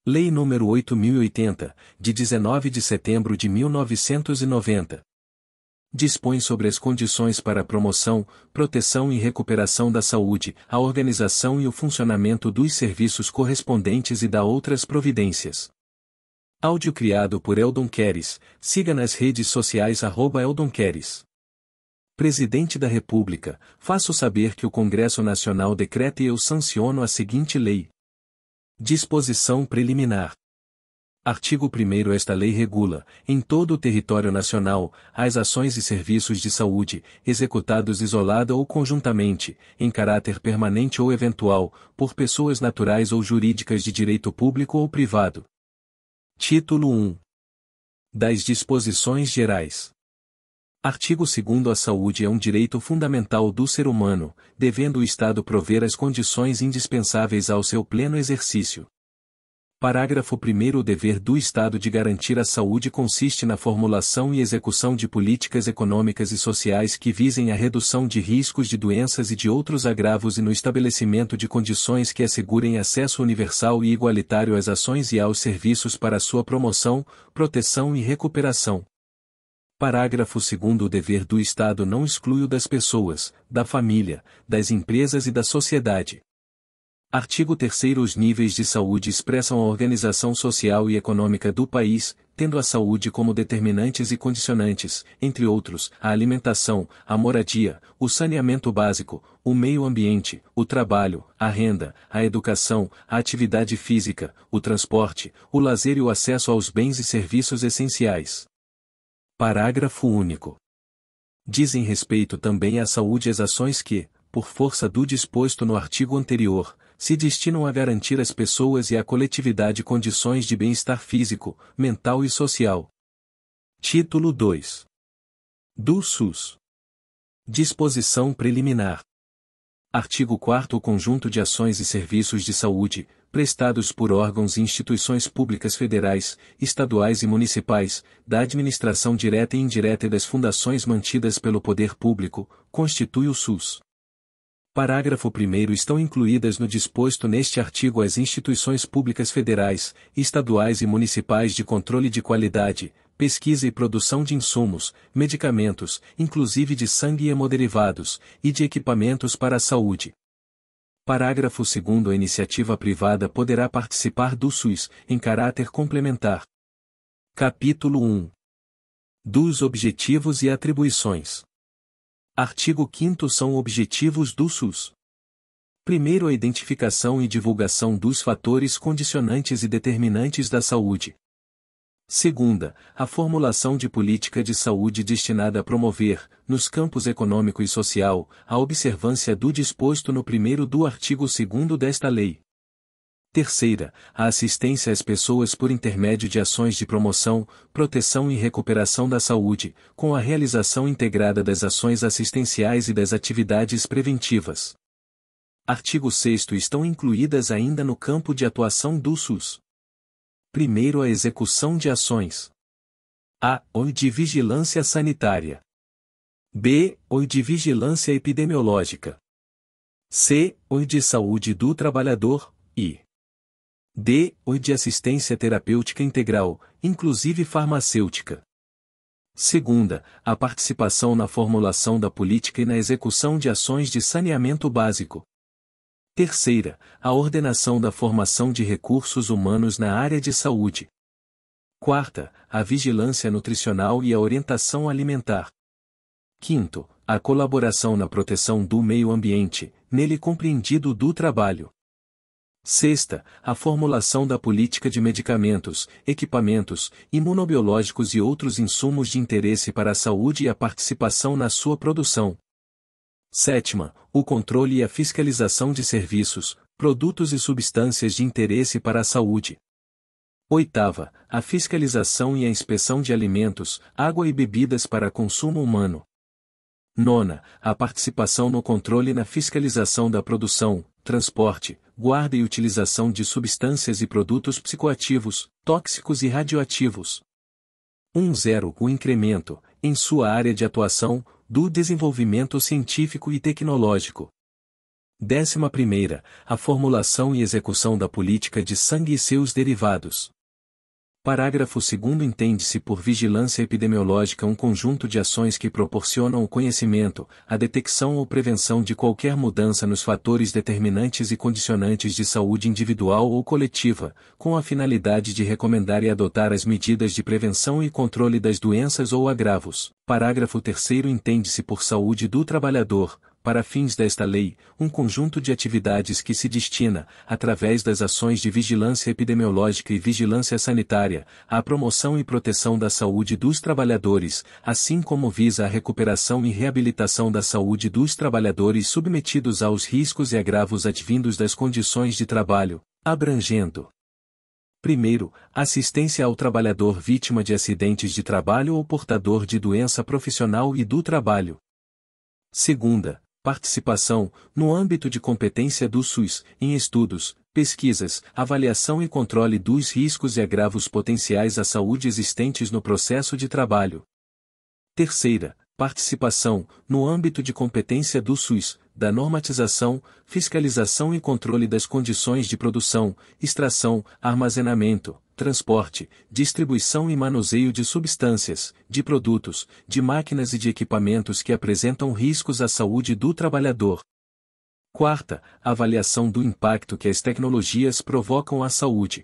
Lei nº 8.080, de 19 de setembro de 1990. Dispõe sobre as condições para a promoção, proteção e recuperação da saúde, a organização e o funcionamento dos serviços correspondentes e da outras providências. Áudio criado por Eldon Queres. Siga nas redes sociais @EldonQueres. Presidente da República, faço saber que o Congresso Nacional decreta e eu sanciono a seguinte lei. Disposição preliminar. Artigo 1º. Esta lei regula, em todo o território nacional, as ações e serviços de saúde, executados isolada ou conjuntamente, em caráter permanente ou eventual, por pessoas naturais ou jurídicas de direito público ou privado. Título 1. Das disposições gerais. Artigo 2º. A saúde é um direito fundamental do ser humano, devendo o Estado prover as condições indispensáveis ao seu pleno exercício. Parágrafo 1º. O dever do Estado de garantir a saúde consiste na formulação e execução de políticas econômicas e sociais que visem a redução de riscos de doenças e de outros agravos e no estabelecimento de condições que assegurem acesso universal e igualitário às ações e aos serviços para sua promoção, proteção e recuperação. Parágrafo 2º. O dever do Estado não exclui o das pessoas, da família, das empresas e da sociedade. Artigo 3º. Os níveis de saúde expressam a organização social e econômica do país, tendo a saúde como determinantes e condicionantes, entre outros, a alimentação, a moradia, o saneamento básico, o meio ambiente, o trabalho, a renda, a educação, a atividade física, o transporte, o lazer e o acesso aos bens e serviços essenciais. Parágrafo único. Dizem respeito também à saúde as ações que, por força do disposto no artigo anterior, se destinam a garantir às pessoas e à coletividade condições de bem-estar físico, mental e social. Título 2. Do SUS. Disposição preliminar. Artigo 4º. O conjunto de ações e serviços de saúde, prestados por órgãos e instituições públicas federais, estaduais e municipais, da administração direta e indireta e das fundações mantidas pelo poder público, constitui o SUS. Parágrafo 1º. Estão incluídas no disposto neste artigo as instituições públicas federais, estaduais e municipais de controle de qualidade, pesquisa e produção de insumos, medicamentos, inclusive de sangue e hemoderivados, e de equipamentos para a saúde. Parágrafo 2º. A iniciativa privada poderá participar do SUS, em caráter complementar. Capítulo 1. Dos objetivos e atribuições. Artigo 5º. São objetivos do SUS. Primeiro, a identificação e divulgação dos fatores condicionantes e determinantes da saúde. Segunda, a formulação de política de saúde destinada a promover, nos campos econômico e social, a observância do disposto no 1º do artigo 2º desta lei. Terceira, a assistência às pessoas por intermédio de ações de promoção, proteção e recuperação da saúde, com a realização integrada das ações assistenciais e das atividades preventivas. Artigo 6º. Estão incluídas ainda no campo de atuação do SUS. Primeiro, a execução de ações. A. O de vigilância sanitária. B. O de vigilância epidemiológica. C. O de saúde do trabalhador, e D. O de assistência terapêutica integral, inclusive farmacêutica. Segunda, a participação na formulação da política e na execução de ações de saneamento básico. Terceira, a ordenação da formação de recursos humanos na área de saúde. Quarta, a vigilância nutricional e a orientação alimentar. Quinto, a colaboração na proteção do meio ambiente, nele compreendido do trabalho. Sexta, a formulação da política de medicamentos, equipamentos, imunobiológicos e outros insumos de interesse para a saúde e a participação na sua produção. Sétima, o controle e a fiscalização de serviços, produtos e substâncias de interesse para a saúde. Oitava, a fiscalização e a inspeção de alimentos, água e bebidas para consumo humano. Nona, a participação no controle e na fiscalização da produção, transporte, guarda e utilização de substâncias e produtos psicoativos, tóxicos e radioativos. 10. O incremento, em sua área de atuação, do desenvolvimento científico e tecnológico. 11ª, a formulação e execução da política de sangue e seus derivados. Parágrafo 2º. Entende-se por vigilância epidemiológica um conjunto de ações que proporcionam o conhecimento, a detecção ou prevenção de qualquer mudança nos fatores determinantes e condicionantes de saúde individual ou coletiva, com a finalidade de recomendar e adotar as medidas de prevenção e controle das doenças ou agravos. Parágrafo 3º. Entende-se por saúde do trabalhador, para fins desta lei, um conjunto de atividades que se destina, através das ações de vigilância epidemiológica e vigilância sanitária, à promoção e proteção da saúde dos trabalhadores, assim como visa a recuperação e reabilitação da saúde dos trabalhadores submetidos aos riscos e agravos advindos das condições de trabalho, abrangendo: primeiro, assistência ao trabalhador vítima de acidentes de trabalho ou portador de doença profissional e do trabalho. Segunda, participação, no âmbito de competência do SUS, em estudos, pesquisas, avaliação e controle dos riscos e agravos potenciais à saúde existentes no processo de trabalho. Terceira, participação, no âmbito de competência do SUS, da normatização, fiscalização e controle das condições de produção, extração, armazenamento, transporte, distribuição e manuseio de substâncias, de produtos, de máquinas e de equipamentos que apresentam riscos à saúde do trabalhador. Quarta, avaliação do impacto que as tecnologias provocam à saúde.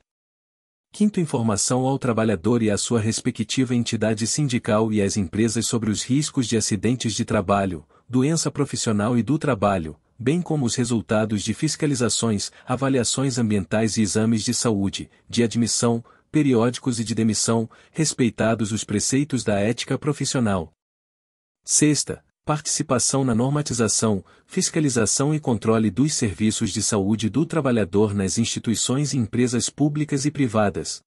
Quinto, informação ao trabalhador e à sua respectiva entidade sindical e às empresas sobre os riscos de acidentes de trabalho, doença profissional e do trabalho, bem como os resultados de fiscalizações, avaliações ambientais e exames de saúde, de admissão, periódicos e de demissão, respeitados os preceitos da ética profissional. Sexta, participação na normatização, fiscalização e controle dos serviços de saúde do trabalhador nas instituições e empresas públicas e privadas.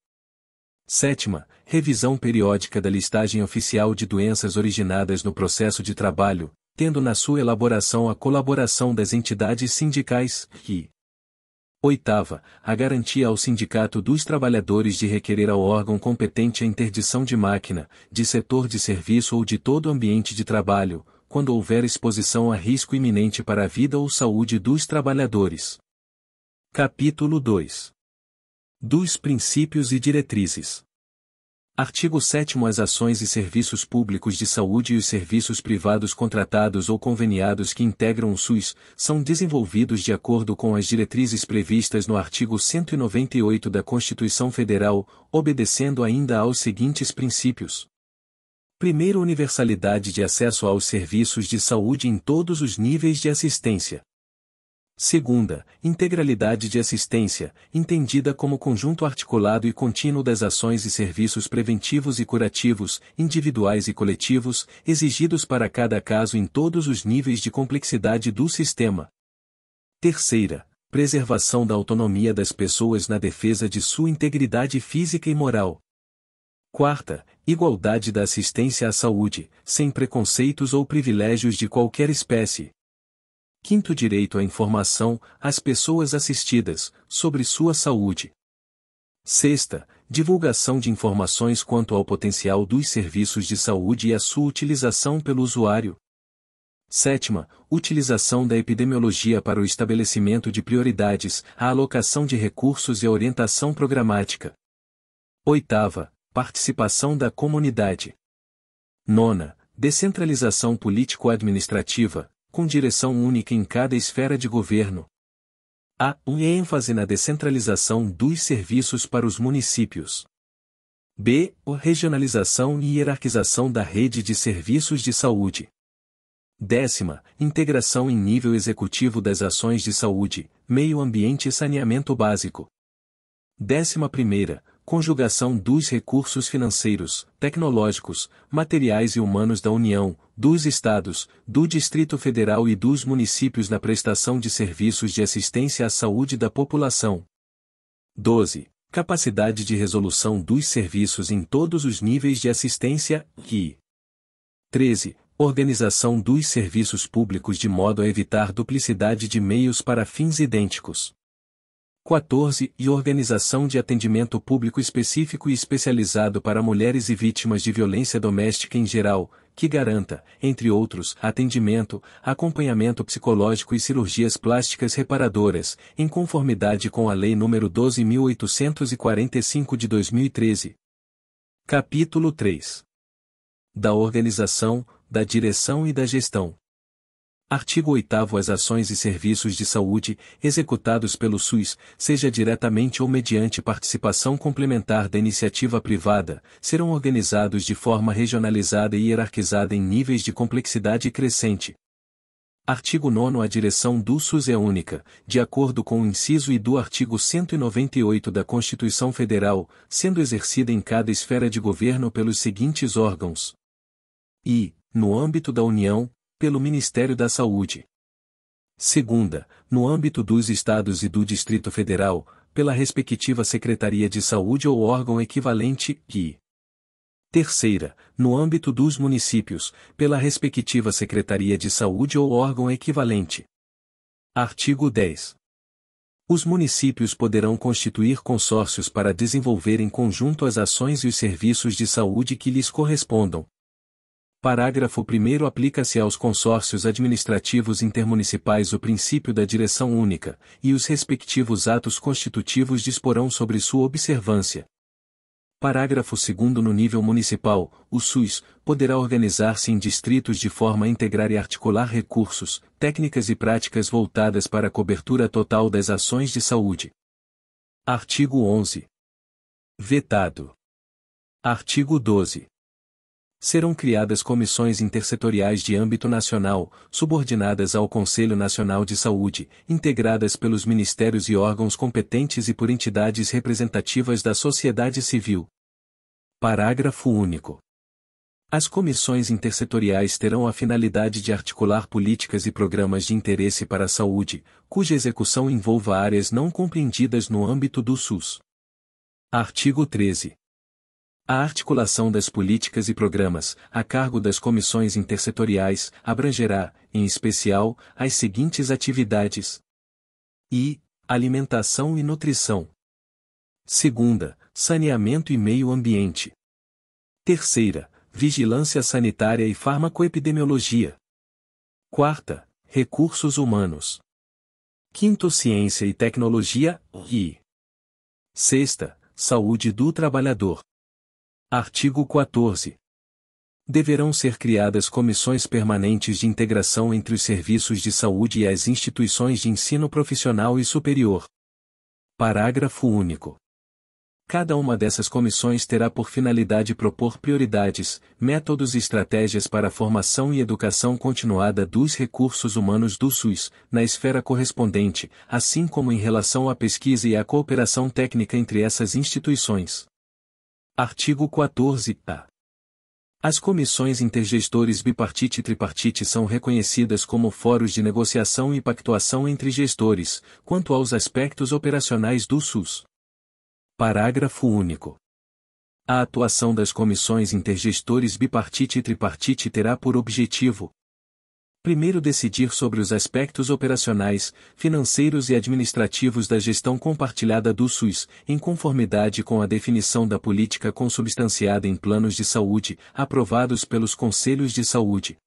Sétima, revisão periódica da listagem oficial de doenças originadas no processo de trabalho, tendo na sua elaboração a colaboração das entidades sindicais, e oitava, a garantia ao Sindicato dos Trabalhadores de requerer ao órgão competente a interdição de máquina, de setor de serviço ou de todo ambiente de trabalho, quando houver exposição a risco iminente para a vida ou saúde dos trabalhadores. Capítulo 2. Dos princípios e diretrizes. Artigo 7º. As ações e serviços públicos de saúde e os serviços privados contratados ou conveniados que integram o SUS, são desenvolvidos de acordo com as diretrizes previstas no artigo 198 da Constituição Federal, obedecendo ainda aos seguintes princípios. Primeiro, universalidade de acesso aos serviços de saúde em todos os níveis de assistência. Segunda, integralidade de assistência, entendida como conjunto articulado e contínuo das ações e serviços preventivos e curativos, individuais e coletivos, exigidos para cada caso em todos os níveis de complexidade do sistema. Terceira, preservação da autonomia das pessoas na defesa de sua integridade física e moral. Quarta, igualdade da assistência à saúde, sem preconceitos ou privilégios de qualquer espécie. Quinto, direito à informação, às pessoas assistidas, sobre sua saúde. Sexta, divulgação de informações quanto ao potencial dos serviços de saúde e a sua utilização pelo usuário. Sétima, utilização da epidemiologia para o estabelecimento de prioridades, a alocação de recursos e a orientação programática. Oitava, participação da comunidade. Nona, descentralização político-administrativa, com direção única em cada esfera de governo. Há ênfase na descentralização dos serviços para os municípios. B. Regionalização e hierarquização da rede de serviços de saúde. 10ª, integração em nível executivo das ações de saúde, meio ambiente e saneamento básico. 11ª, conjugação dos recursos financeiros, tecnológicos, materiais e humanos da União, dos Estados, do Distrito Federal e dos municípios na prestação de serviços de assistência à saúde da população. 12. Capacidade de resolução dos serviços em todos os níveis de assistência, e 13. Organização dos serviços públicos de modo a evitar duplicidade de meios para fins idênticos. 14. E organização de atendimento público específico e especializado para mulheres e vítimas de violência doméstica em geral, que garanta, entre outros, atendimento, acompanhamento psicológico e cirurgias plásticas reparadoras, em conformidade com a Lei nº 12.845 de 2013. Capítulo 3. Da organização, da direção e da gestão. Artigo 8º. As ações e serviços de saúde, executados pelo SUS, seja diretamente ou mediante participação complementar da iniciativa privada, serão organizados de forma regionalizada e hierarquizada em níveis de complexidade crescente. Artigo 9º. A direção do SUS é única, de acordo com o inciso I do artigo 198 da Constituição Federal, sendo exercida em cada esfera de governo pelos seguintes órgãos. I. No âmbito da União, pelo Ministério da Saúde. Segunda, no âmbito dos Estados e do Distrito Federal, pela respectiva Secretaria de Saúde ou órgão equivalente, e. Terceira, no âmbito dos municípios, pela respectiva Secretaria de Saúde ou órgão equivalente. Artigo 10. Os municípios poderão constituir consórcios para desenvolver em conjunto as ações e os serviços de saúde que lhes correspondam. Parágrafo 1º. Aplica-se aos consórcios administrativos intermunicipais o princípio da direção única, e os respectivos atos constitutivos disporão sobre sua observância. Parágrafo 2º. No nível municipal, o SUS poderá organizar-se em distritos de forma a integrar e articular recursos, técnicas e práticas voltadas para a cobertura total das ações de saúde. Artigo 11. Vetado. Artigo 12. Serão criadas comissões intersetoriais de âmbito nacional, subordinadas ao Conselho Nacional de Saúde, integradas pelos ministérios e órgãos competentes e por entidades representativas da sociedade civil. Parágrafo único. As comissões intersetoriais terão a finalidade de articular políticas e programas de interesse para a saúde, cuja execução envolva áreas não compreendidas no âmbito do SUS. Artigo 13. A articulação das políticas e programas, a cargo das comissões intersetoriais, abrangerá, em especial, as seguintes atividades: I. Alimentação e nutrição. Segunda, saneamento e meio ambiente. Terceira, vigilância sanitária e farmacoepidemiologia. Quarta, recursos humanos. Quinto, ciência e tecnologia, e. Sexta, saúde do trabalhador. Artigo 14. Deverão ser criadas comissões permanentes de integração entre os serviços de saúde e as instituições de ensino profissional e superior. Parágrafo único. Cada uma dessas comissões terá por finalidade propor prioridades, métodos e estratégias para a formação e educação continuada dos recursos humanos do SUS, na esfera correspondente, assim como em relação à pesquisa e à cooperação técnica entre essas instituições. Artigo 14-A. As comissões intergestores bipartite e tripartite são reconhecidas como fóruns de negociação e pactuação entre gestores, quanto aos aspectos operacionais do SUS. Parágrafo único. A atuação das comissões intergestores bipartite e tripartite terá por objetivo: primeiro, decidir sobre os aspectos operacionais, financeiros e administrativos da gestão compartilhada do SUS, em conformidade com a definição da política consubstanciada em planos de saúde, aprovados pelos Conselhos de Saúde.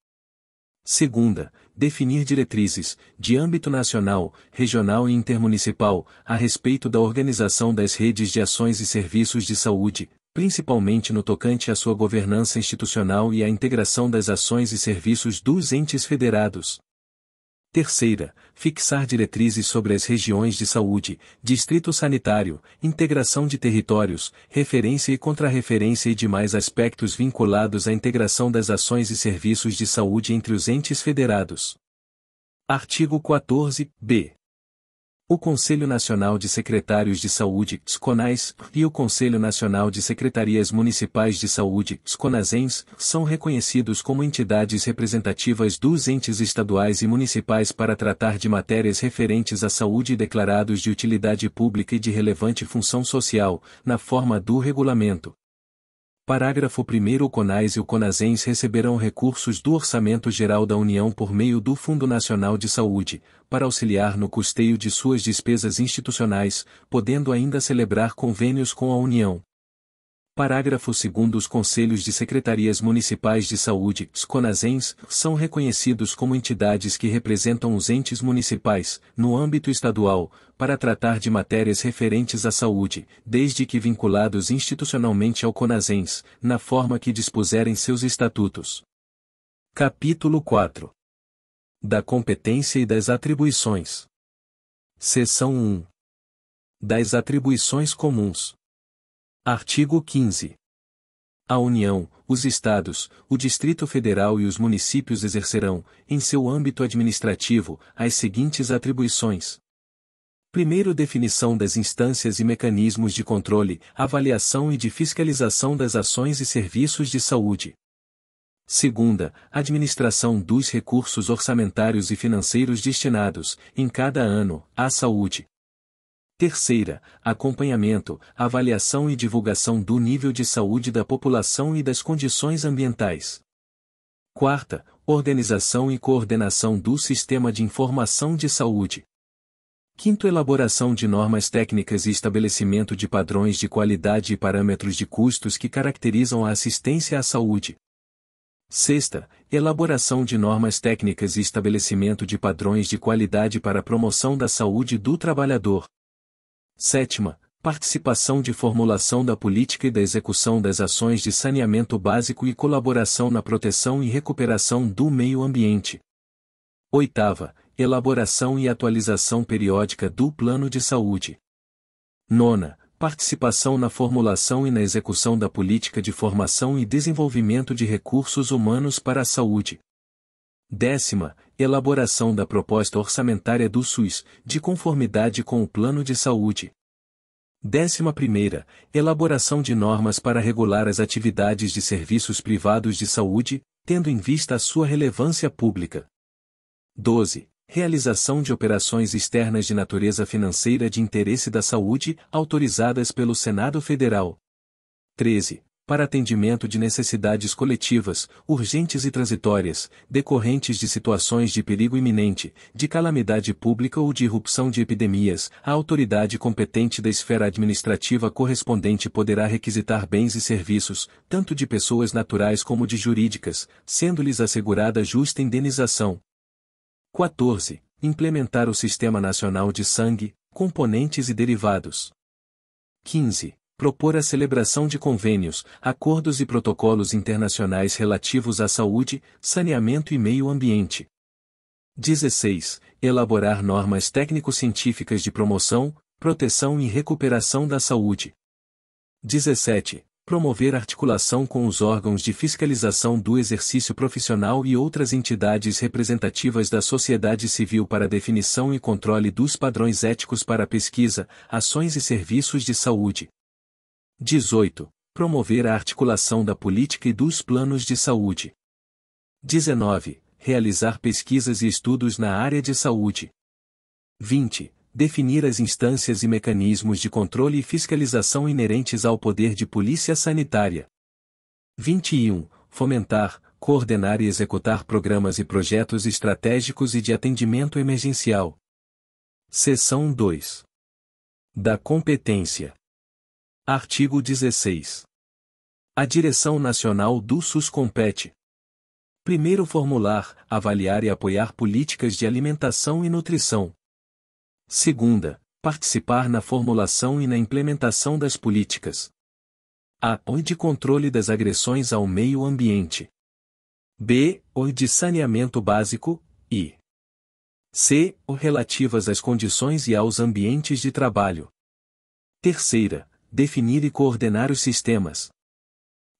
Segunda, definir diretrizes, de âmbito nacional, regional e intermunicipal, a respeito da organização das redes de ações e serviços de saúde, principalmente no tocante à sua governança institucional e à integração das ações e serviços dos entes federados. Terceira, fixar diretrizes sobre as regiões de saúde, distrito sanitário, integração de territórios, referência e contrarreferência e demais aspectos vinculados à integração das ações e serviços de saúde entre os entes federados. Artigo 14-B. O Conselho Nacional de Secretários de Saúde, CONAS, e o Conselho Nacional de Secretarias Municipais de Saúde, CONASEMS, são reconhecidos como entidades representativas dos entes estaduais e municipais para tratar de matérias referentes à saúde e declarados de utilidade pública e de relevante função social, na forma do regulamento. Parágrafo 1º. O CONAS e o CONASEMS receberão recursos do Orçamento Geral da União por meio do Fundo Nacional de Saúde, para auxiliar no custeio de suas despesas institucionais, podendo ainda celebrar convênios com a União. Parágrafo 2º. Os Conselhos de Secretarias Municipais de Saúde, os CONASEMs, são reconhecidos como entidades que representam os entes municipais, no âmbito estadual, para tratar de matérias referentes à saúde, desde que vinculados institucionalmente ao CONASEMs, na forma que dispuserem seus estatutos. Capítulo 4. Da competência e das atribuições. Seção 1. Das atribuições comuns. Artigo 15. A União, os Estados, o Distrito Federal e os municípios exercerão, em seu âmbito administrativo, as seguintes atribuições. Primeiro, definição das instâncias e mecanismos de controle, avaliação e de fiscalização das ações e serviços de saúde. Segunda, administração dos recursos orçamentários e financeiros destinados, em cada ano, à saúde. Terceira, acompanhamento, avaliação e divulgação do nível de saúde da população e das condições ambientais. Quarta, organização e coordenação do sistema de informação de saúde. Quinto, elaboração de normas técnicas e estabelecimento de padrões de qualidade e parâmetros de custos que caracterizam a assistência à saúde. Sexta, elaboração de normas técnicas e estabelecimento de padrões de qualidade para a promoção da saúde do trabalhador. Sétima, participação de formulação da política e da execução das ações de saneamento básico e colaboração na proteção e recuperação do meio ambiente. Oitava, elaboração e atualização periódica do plano de saúde. Nona, participação na formulação e na execução da política de formação e desenvolvimento de recursos humanos para a saúde. Décima, elaboração da proposta orçamentária do SUS, de conformidade com o plano de saúde. 11ª, elaboração de normas para regular as atividades de serviços privados de saúde, tendo em vista a sua relevância pública. 12. Realização de operações externas de natureza financeira de interesse da saúde, autorizadas pelo Senado Federal. 13. Para atendimento de necessidades coletivas, urgentes e transitórias, decorrentes de situações de perigo iminente, de calamidade pública ou de irrupção de epidemias, a autoridade competente da esfera administrativa correspondente poderá requisitar bens e serviços, tanto de pessoas naturais como de jurídicas, sendo-lhes assegurada justa indenização. 14. Implementar o Sistema Nacional de Sangue, Componentes e Derivados. 15. Propor a celebração de convênios, acordos e protocolos internacionais relativos à saúde, saneamento e meio ambiente. 16. Elaborar normas técnico-científicas de promoção, proteção e recuperação da saúde. 17. Promover articulação com os órgãos de fiscalização do exercício profissional e outras entidades representativas da sociedade civil para definição e controle dos padrões éticos para pesquisa, ações e serviços de saúde. 18. Promover a articulação da política e dos planos de saúde. 19. Realizar pesquisas e estudos na área de saúde. 20. Definir as instâncias e mecanismos de controle e fiscalização inerentes ao poder de polícia sanitária. 21. Fomentar, coordenar e executar programas e projetos estratégicos e de atendimento emergencial. Seção 2. Da competência. Artigo 16. A Direção Nacional do SUS compete: primeiro, formular, avaliar e apoiar políticas de alimentação e nutrição. Segunda, participar na formulação e na implementação das políticas. A. O de controle das agressões ao meio ambiente. B. O de saneamento básico, e C. O relativas às condições e aos ambientes de trabalho. Terceira, definir e coordenar os sistemas.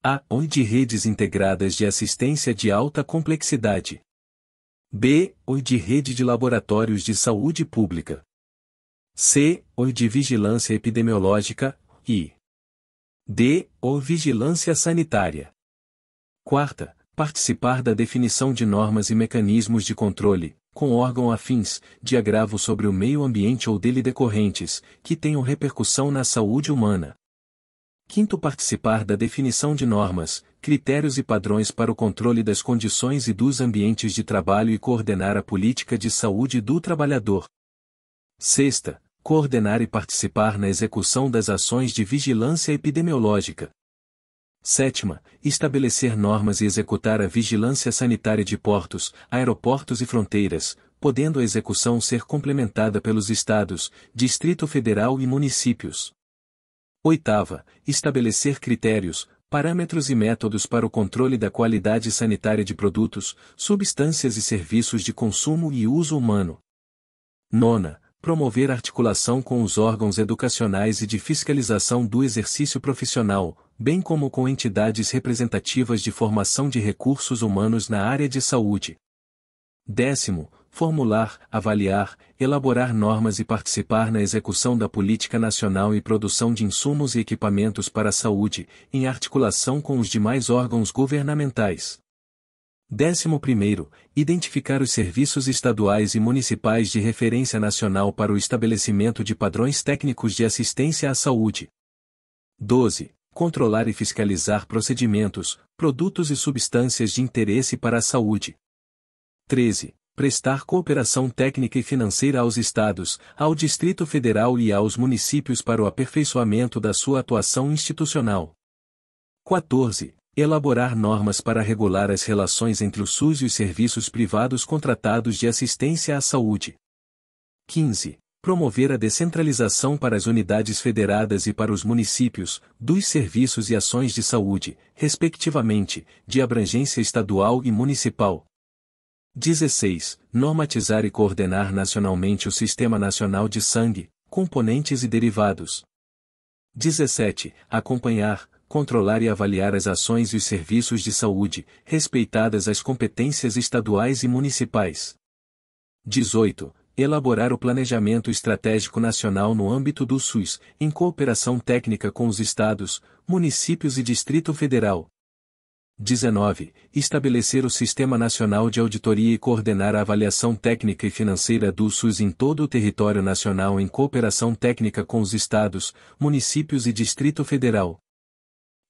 A. O de redes integradas de assistência de alta complexidade. B. O de rede de laboratórios de saúde pública. C. O de vigilância epidemiológica, e D. O vigilância sanitária. Quarta, participar da definição de normas e mecanismos de controle, com órgão afins, de agravo sobre o meio ambiente ou dele decorrentes, que tenham repercussão na saúde humana. Quinto, participar da definição de normas, critérios e padrões para o controle das condições e dos ambientes de trabalho e coordenar a política de saúde do trabalhador. Sexta, coordenar e participar na execução das ações de vigilância epidemiológica. Sétima, estabelecer normas e executar a vigilância sanitária de portos, aeroportos e fronteiras, podendo a execução ser complementada pelos Estados, Distrito Federal e municípios. Oitava, estabelecer critérios, parâmetros e métodos para o controle da qualidade sanitária de produtos, substâncias e serviços de consumo e uso humano. Nona, promover articulação com os órgãos educacionais e de fiscalização do exercício profissional, bem como com entidades representativas de formação de recursos humanos na área de saúde. 10º, formular, avaliar, elaborar normas e participar na execução da política nacional e produção de insumos e equipamentos para a saúde, em articulação com os demais órgãos governamentais. 11º, identificar os serviços estaduais e municipais de referência nacional para o estabelecimento de padrões técnicos de assistência à saúde. 12. Controlar e fiscalizar procedimentos, produtos e substâncias de interesse para a saúde. 13. Prestar cooperação técnica e financeira aos Estados, ao Distrito Federal e aos municípios para o aperfeiçoamento da sua atuação institucional. 14. Elaborar normas para regular as relações entre o SUS e os serviços privados contratados de assistência à saúde. 15. Promover a descentralização para as unidades federadas e para os municípios, dos serviços e ações de saúde, respectivamente, de abrangência estadual e municipal. 16. Normatizar e coordenar nacionalmente o Sistema Nacional de Sangue, componentes e derivados. 17. Acompanhar, controlar e avaliar as ações e os serviços de saúde, respeitadas as competências estaduais e municipais. 18. Elaborar o planejamento estratégico nacional no âmbito do SUS, em cooperação técnica com os estados, municípios e Distrito Federal. 19. Estabelecer o Sistema Nacional de Auditoria e coordenar a avaliação técnica e financeira do SUS em todo o território nacional em cooperação técnica com os estados, municípios e Distrito Federal.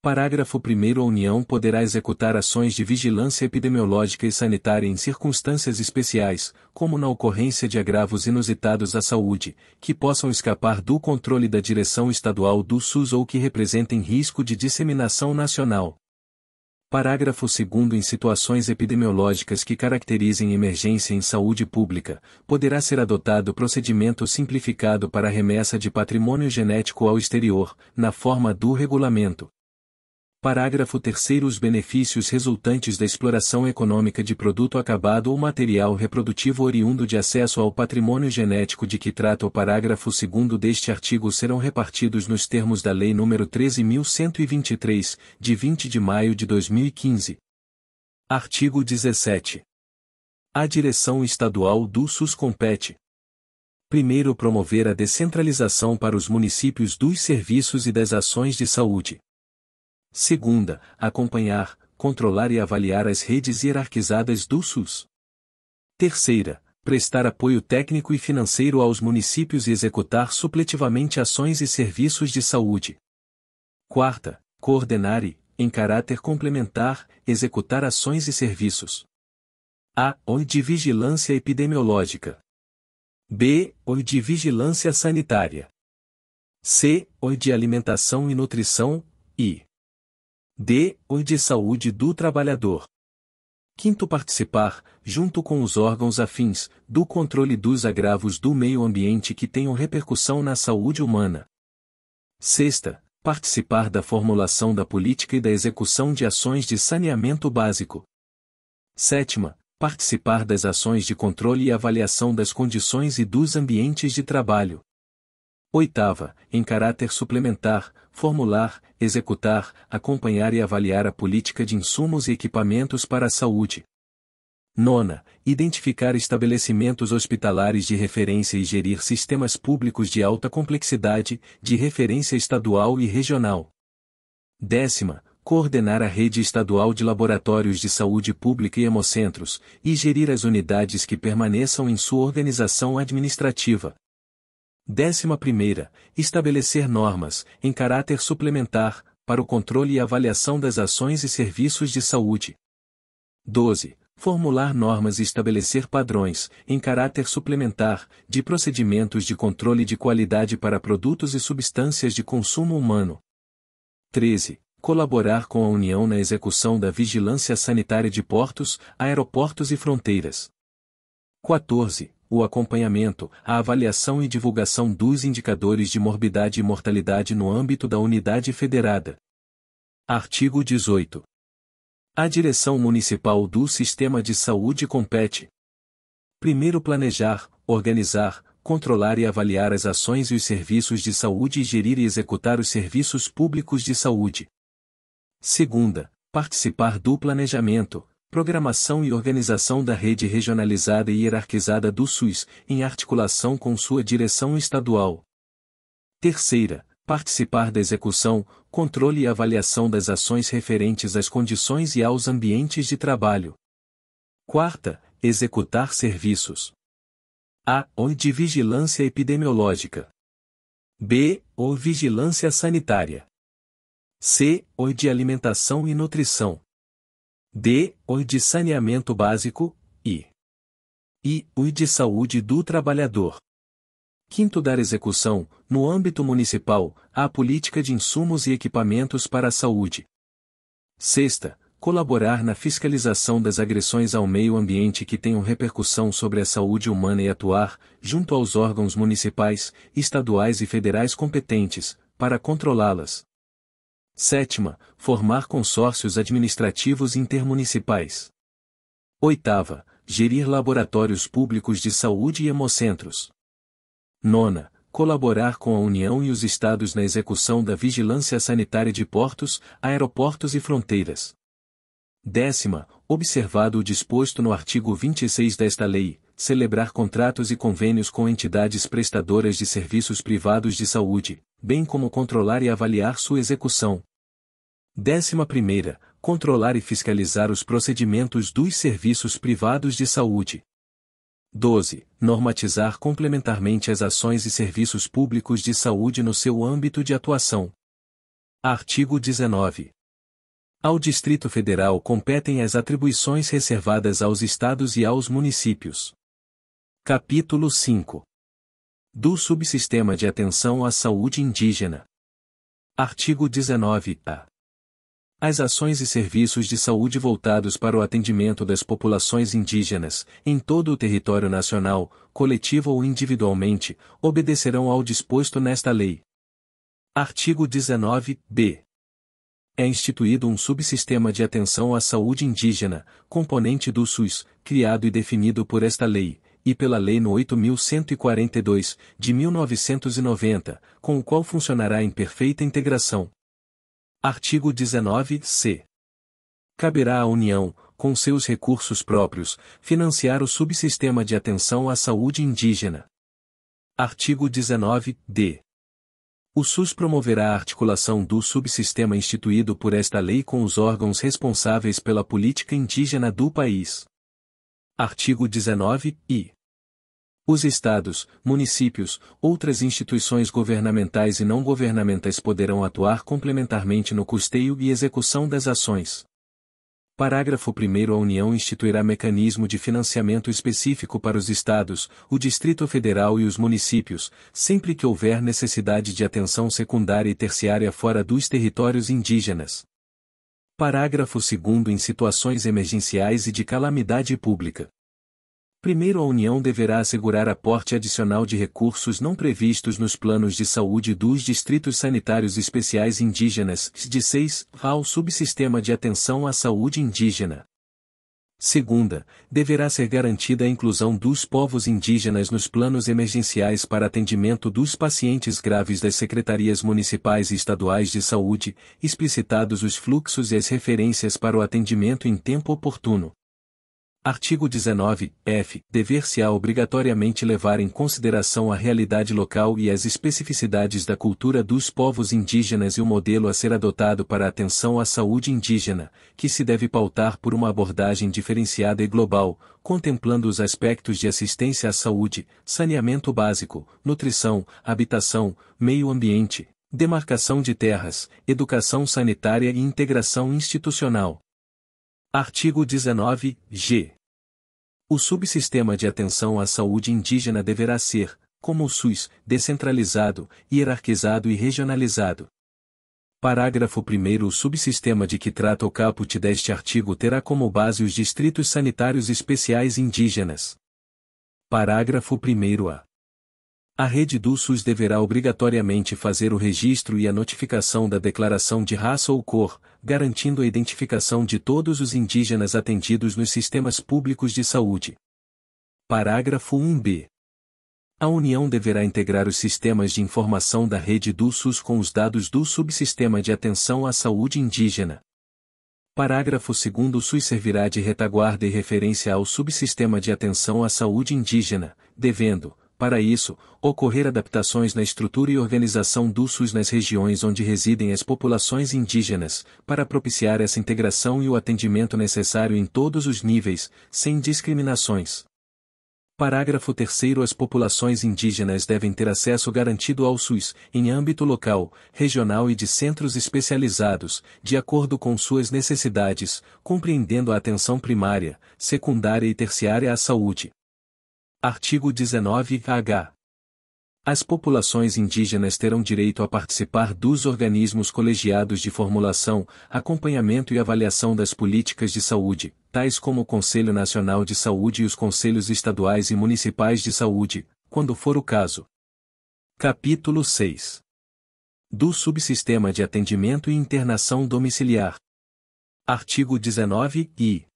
Parágrafo 1º. A União poderá executar ações de vigilância epidemiológica e sanitária em circunstâncias especiais, como na ocorrência de agravos inusitados à saúde, que possam escapar do controle da direção estadual do SUS ou que representem risco de disseminação nacional. Parágrafo 2º. Em situações epidemiológicas que caracterizem emergência em saúde pública, poderá ser adotado procedimento simplificado para a remessa de patrimônio genético ao exterior, na forma do regulamento. Parágrafo 3º. Os benefícios resultantes da exploração econômica de produto acabado ou material reprodutivo oriundo de acesso ao patrimônio genético de que trata o parágrafo 2º deste artigo serão repartidos nos termos da Lei nº 13.123, de 20 de maio de 2015. Artigo 17. A direção estadual do SUS compete: primeiro, promover a descentralização para os municípios dos serviços e das ações de saúde. Segunda, acompanhar, controlar e avaliar as redes hierarquizadas do SUS. Terceira, prestar apoio técnico e financeiro aos municípios e executar supletivamente ações e serviços de saúde. Quarta, coordenar e, em caráter complementar, executar ações e serviços. A. O de vigilância epidemiológica. B. O de vigilância sanitária. C. O de alimentação e nutrição, e D. O de saúde do trabalhador. Quinto, participar, junto com os órgãos afins, do controle dos agravos do meio ambiente que tenham repercussão na saúde humana. Sexta, participar da formulação da política e da execução de ações de saneamento básico. Sétima, participar das ações de controle e avaliação das condições e dos ambientes de trabalho. Oitava, em caráter suplementar, formular, executar, acompanhar e avaliar a política de insumos e equipamentos para a saúde. Nona, identificar estabelecimentos hospitalares de referência e gerir sistemas públicos de alta complexidade, de referência estadual e regional. Décima, coordenar a rede estadual de laboratórios de saúde pública e hemocentros, e gerir as unidades que permaneçam em sua organização administrativa. 11ª, estabelecer normas, em caráter suplementar, para o controle e avaliação das ações e serviços de saúde. 12. Formular normas e estabelecer padrões, em caráter suplementar, de procedimentos de controle de qualidade para produtos e substâncias de consumo humano. 13. colaborar com a União na execução da vigilância sanitária de portos, aeroportos e fronteiras. 14. O acompanhamento, a avaliação e divulgação dos indicadores de morbidade e mortalidade no âmbito da unidade federada. Artigo 18. A direção municipal do Sistema de Saúde compete: primeiro, planejar, organizar, controlar e avaliar as ações e os serviços de saúde e gerir e executar os serviços públicos de saúde. Segunda, participar do planejamento, programação e organização da rede regionalizada e hierarquizada do SUS, em articulação com sua direção estadual. Terceira, participar da execução, controle e avaliação das ações referentes às condições e aos ambientes de trabalho. Quarta, executar serviços. A. O de vigilância epidemiológica. B. O vigilância sanitária. C. O de alimentação e nutrição. D. O de saneamento básico, e o de saúde do trabalhador. Quinto, dar execução, no âmbito municipal, à política de insumos e equipamentos para a saúde. Sexta, colaborar na fiscalização das agressões ao meio ambiente que tenham repercussão sobre a saúde humana e atuar, junto aos órgãos municipais, estaduais e federais competentes, para controlá-las. Sétima, formar consórcios administrativos intermunicipais. Oitava, gerir laboratórios públicos de saúde e hemocentros. Nona, colaborar com a União e os Estados na execução da vigilância sanitária de portos, aeroportos e fronteiras. Décima, observado o disposto no artigo 26 desta lei, celebrar contratos e convênios com entidades prestadoras de serviços privados de saúde, bem como controlar e avaliar sua execução. 11ª, controlar e fiscalizar os procedimentos dos serviços privados de saúde. 12. Normatizar complementarmente as ações e serviços públicos de saúde no seu âmbito de atuação. Artigo 19. Ao Distrito Federal competem as atribuições reservadas aos estados e aos municípios. Capítulo 5. Do Subsistema de Atenção à Saúde Indígena. Artigo 19-A. As ações e serviços de saúde voltados para o atendimento das populações indígenas, em todo o território nacional, coletivo ou individualmente, obedecerão ao disposto nesta lei. Artigo 19-B. É instituído um subsistema de atenção à saúde indígena, componente do SUS, criado e definido por esta lei, e pela Lei no 8.142, de 1990, com o qual funcionará em perfeita integração. Artigo 19-C. Caberá à União, com seus recursos próprios, financiar o subsistema de atenção à saúde indígena. Artigo 19-D. O SUS promoverá a articulação do subsistema instituído por esta lei com os órgãos responsáveis pela política indígena do país. Artigo 19-I. Os estados, municípios, outras instituições governamentais e não governamentais poderão atuar complementarmente no custeio e execução das ações. Parágrafo 1º. A União instituirá mecanismo de financiamento específico para os estados, o Distrito Federal e os municípios, sempre que houver necessidade de atenção secundária e terciária fora dos territórios indígenas. Parágrafo 2º. Em situações emergenciais e de calamidade pública. Primeiro, a União deverá assegurar aporte adicional de recursos não previstos nos planos de saúde dos Distritos Sanitários Especiais Indígenas, DISEIs, ao Subsistema de Atenção à Saúde Indígena. Segunda, deverá ser garantida a inclusão dos povos indígenas nos planos emergenciais para atendimento dos pacientes graves das secretarias municipais e estaduais de saúde, explicitados os fluxos e as referências para o atendimento em tempo oportuno. Artigo 19-F. Dever-se-á obrigatoriamente levar em consideração a realidade local e as especificidades da cultura dos povos indígenas e o modelo a ser adotado para a atenção à saúde indígena, que se deve pautar por uma abordagem diferenciada e global, contemplando os aspectos de assistência à saúde, saneamento básico, nutrição, habitação, meio ambiente, demarcação de terras, educação sanitária e integração institucional. Artigo 19-G. O subsistema de atenção à saúde indígena deverá ser, como o SUS, descentralizado, hierarquizado e regionalizado. Parágrafo 1º. O subsistema de que trata o caput deste artigo terá como base os distritos sanitários especiais indígenas. Parágrafo 1º. A rede do SUS deverá obrigatoriamente fazer o registro e a notificação da declaração de raça ou cor, garantindo a identificação de todos os indígenas atendidos nos sistemas públicos de saúde. Parágrafo 1b. A União deverá integrar os sistemas de informação da rede do SUS com os dados do Subsistema de Atenção à Saúde Indígena. Parágrafo 2º. O SUS servirá de retaguarda e referência ao Subsistema de Atenção à Saúde Indígena, devendo, para isso, ocorrer adaptações na estrutura e organização do SUS nas regiões onde residem as populações indígenas, para propiciar essa integração e o atendimento necessário em todos os níveis, sem discriminações. Parágrafo 3º. As populações indígenas devem ter acesso garantido ao SUS, em âmbito local, regional e de centros especializados, de acordo com suas necessidades, compreendendo a atenção primária, secundária e terciária à saúde. Artigo 19-H. As populações indígenas terão direito a participar dos organismos colegiados de formulação, acompanhamento e avaliação das políticas de saúde, tais como o Conselho Nacional de Saúde e os Conselhos Estaduais e Municipais de Saúde, quando for o caso. Capítulo 6. Do Subsistema de Atendimento e Internação Domiciliar. Artigo 19-I.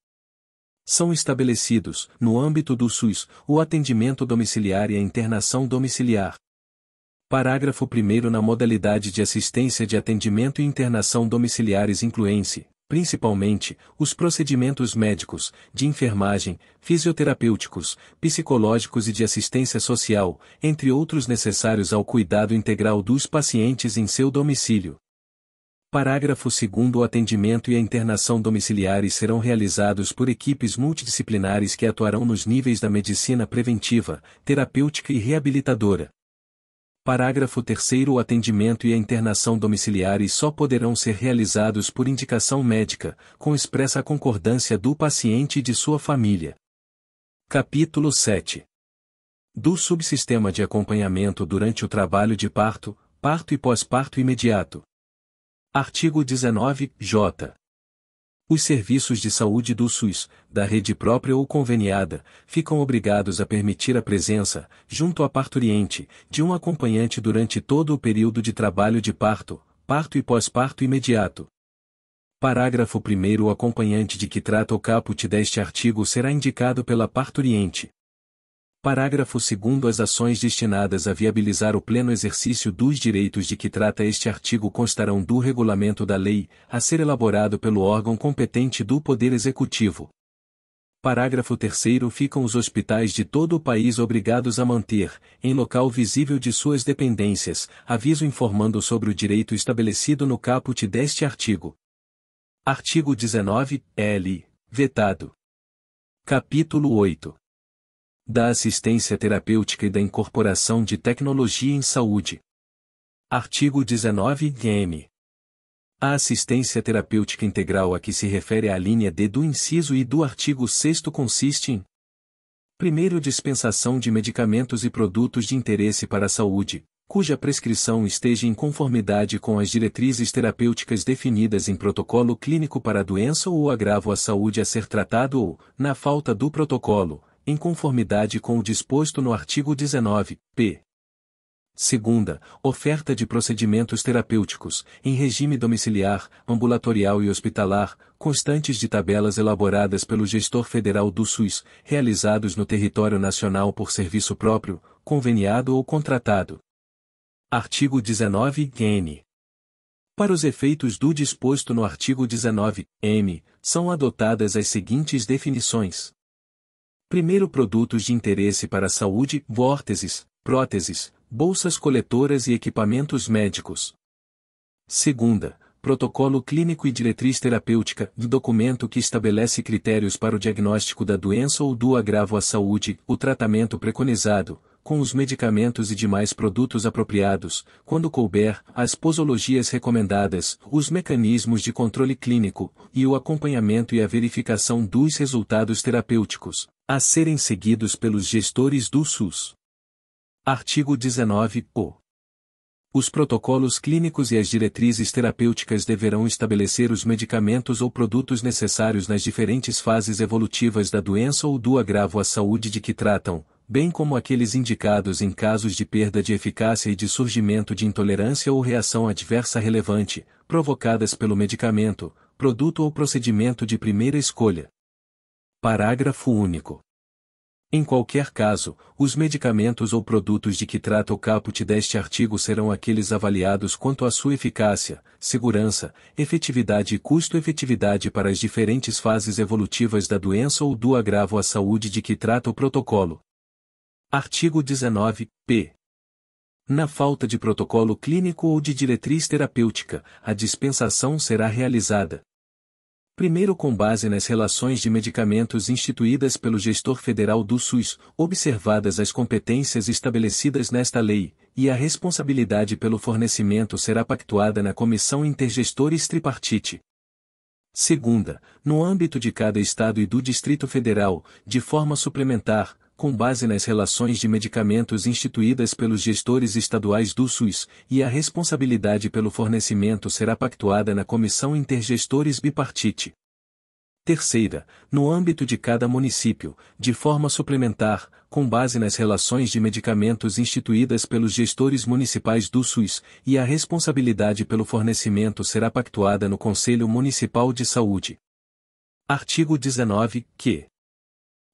São estabelecidos, no âmbito do SUS, o atendimento domiciliar e a internação domiciliar. Parágrafo 1º. Na modalidade de assistência de atendimento e internação domiciliares incluem-se, principalmente, os procedimentos médicos, de enfermagem, fisioterapêuticos, psicológicos e de assistência social, entre outros necessários ao cuidado integral dos pacientes em seu domicílio. Parágrafo 2º. O atendimento e a internação domiciliares serão realizados por equipes multidisciplinares que atuarão nos níveis da medicina preventiva, terapêutica e reabilitadora. Parágrafo 3º. O atendimento e a internação domiciliares só poderão ser realizados por indicação médica, com expressa concordância do paciente e de sua família. Capítulo 7. Do subsistema de acompanhamento durante o trabalho de parto, parto e pós-parto imediato. Artigo 19-J. Os serviços de saúde do SUS, da rede própria ou conveniada, ficam obrigados a permitir a presença, junto à parturiente, de um acompanhante durante todo o período de trabalho de parto, parto e pós-parto imediato. Parágrafo 1º. O acompanhante de que trata o caput deste artigo será indicado pela parturiente. Parágrafo 2º. As ações destinadas a viabilizar o pleno exercício dos direitos de que trata este artigo constarão do regulamento da lei, a ser elaborado pelo órgão competente do Poder Executivo. Parágrafo 3º. Ficam os hospitais de todo o país obrigados a manter, em local visível de suas dependências, aviso informando sobre o direito estabelecido no caput deste artigo. Artigo 19-L. Vetado. Capítulo 8. Da assistência terapêutica e da incorporação de tecnologia em saúde. Artigo 19-M. A assistência terapêutica integral a que se refere a linha D do inciso I do artigo 6º consiste em: primeiro, dispensação de medicamentos e produtos de interesse para a saúde, cuja prescrição esteja em conformidade com as diretrizes terapêuticas definidas em protocolo clínico para a doença ou agravo à saúde a ser tratado ou, na falta do protocolo, em conformidade com o disposto no artigo 19, p. Segunda, oferta de procedimentos terapêuticos, em regime domiciliar, ambulatorial e hospitalar, constantes de tabelas elaboradas pelo gestor federal do SUS, realizados no território nacional por serviço próprio, conveniado ou contratado. Artigo 19-N. Para os efeitos do disposto no artigo 19-M, são adotadas as seguintes definições. Primeiro, produtos de interesse para a saúde, vórteses, próteses, bolsas coletoras e equipamentos médicos. Segunda, protocolo clínico e diretriz terapêutica, documento que estabelece critérios para o diagnóstico da doença ou do agravo à saúde, o tratamento preconizado, com os medicamentos e demais produtos apropriados, quando couber, as posologias recomendadas, os mecanismos de controle clínico, e o acompanhamento e a verificação dos resultados terapêuticos, a serem seguidos pelos gestores do SUS. Artigo 19-O. Os protocolos clínicos e as diretrizes terapêuticas deverão estabelecer os medicamentos ou produtos necessários nas diferentes fases evolutivas da doença ou do agravo à saúde de que tratam, bem como aqueles indicados em casos de perda de eficácia e de surgimento de intolerância ou reação adversa relevante, provocadas pelo medicamento, produto ou procedimento de primeira escolha. Parágrafo único. Em qualquer caso, os medicamentos ou produtos de que trata o caput deste artigo serão aqueles avaliados quanto à sua eficácia, segurança, efetividade e custo-efetividade para as diferentes fases evolutivas da doença ou do agravo à saúde de que trata o protocolo. Artigo 19, p. Na falta de protocolo clínico ou de diretriz terapêutica, a dispensação será realizada. Primeiro, com base nas relações de medicamentos instituídas pelo gestor federal do SUS, observadas as competências estabelecidas nesta lei, e a responsabilidade pelo fornecimento será pactuada na Comissão Intergestores Tripartite. Segunda, no âmbito de cada Estado e do Distrito Federal, de forma suplementar, com base nas relações de medicamentos instituídas pelos gestores estaduais do SUS, e a responsabilidade pelo fornecimento será pactuada na Comissão Intergestores Bipartite. Terceira, no âmbito de cada município, de forma suplementar, com base nas relações de medicamentos instituídas pelos gestores municipais do SUS, e a responsabilidade pelo fornecimento será pactuada no Conselho Municipal de Saúde. Artigo 19, que